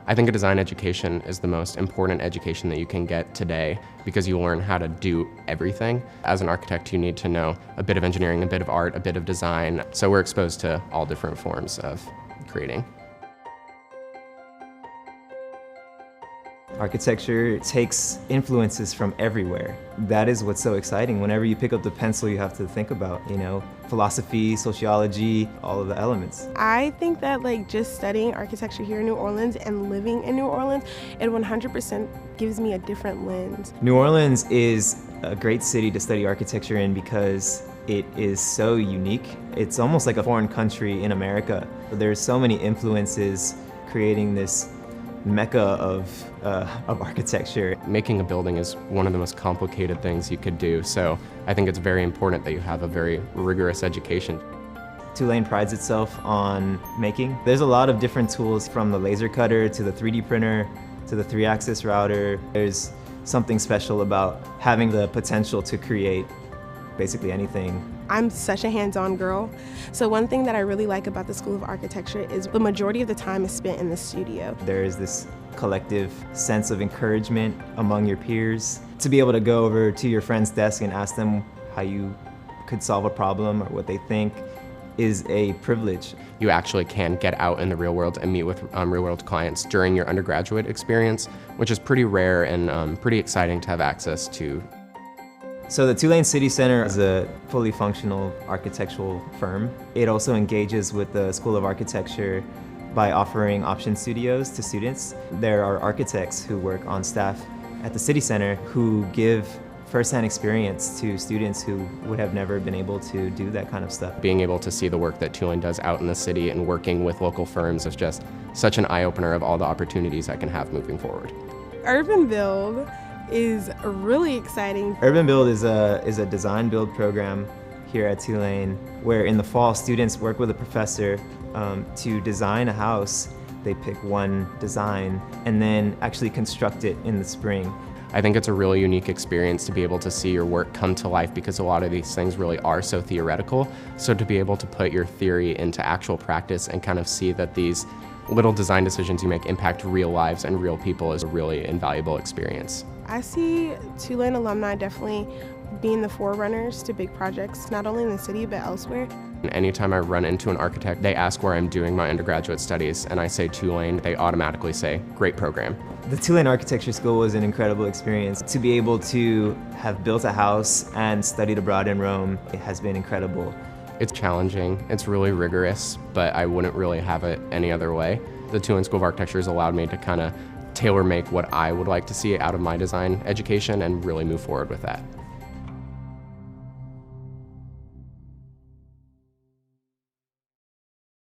I think a design education is the most important education that you can get today because you learn how to do everything. As an architect, you need to know a bit of engineering, a bit of art, a bit of design. So we're exposed to all different forms of creating. Architecture takes influences from everywhere. That is what's so exciting. Whenever you pick up the pencil, you have to think about, philosophy, sociology, all of the elements. I think that just studying architecture here in New Orleans and living in New Orleans, it 100% gives me a different lens. New Orleans is a great city to study architecture in because it is so unique. It's almost like a foreign country in America. There's so many influences creating this mecca of architecture. Making a building is one of the most complicated things you could do, so I think it's very important that you have a very rigorous education. Tulane prides itself on making. There's a lot of different tools, from the laser cutter to the 3D printer to the 3-axis router. There's something special about having the potential to create basically anything. I'm such a hands-on girl, so one thing that I really like about the School of Architecture is the majority of the time is spent in the studio. There is this collective sense of encouragement among your peers. To be able to go over to your friend's desk and ask them how you could solve a problem or what they think is a privilege. You actually can get out in the real world and meet with real-world clients during your undergraduate experience, which is pretty rare and pretty exciting to have access to. So the Tulane City Center is a fully functional architectural firm. It also engages with the School of Architecture by offering option studios to students. There are architects who work on staff at the City Center who give first-hand experience to students who would have never been able to do that kind of stuff. Being able to see the work that Tulane does out in the city and working with local firms is just such an eye-opener of all the opportunities I can have moving forward. Urban Build is really exciting. Urban Build is a design build program here at Tulane, where in the fall students work with a professor to design a house. They pick one design and then actually construct it in the spring. I think it's a really unique experience to be able to see your work come to life because a lot of these things really are so theoretical. So to be able to put your theory into actual practice and kind of see that these little design decisions you make impact real lives and real people is a really invaluable experience. I see Tulane alumni definitely being the forerunners to big projects, not only in the city but elsewhere. Anytime I run into an architect, they ask where I'm doing my undergraduate studies, and I say Tulane, they automatically say, great program. The Tulane Architecture School was an incredible experience. To be able to have built a house and studied abroad in Rome, it has been incredible. It's challenging, it's really rigorous, but I wouldn't really have it any other way. The Tulane School of Architecture has allowed me to kind of tailor make what I would like to see out of my design education and really move forward with that.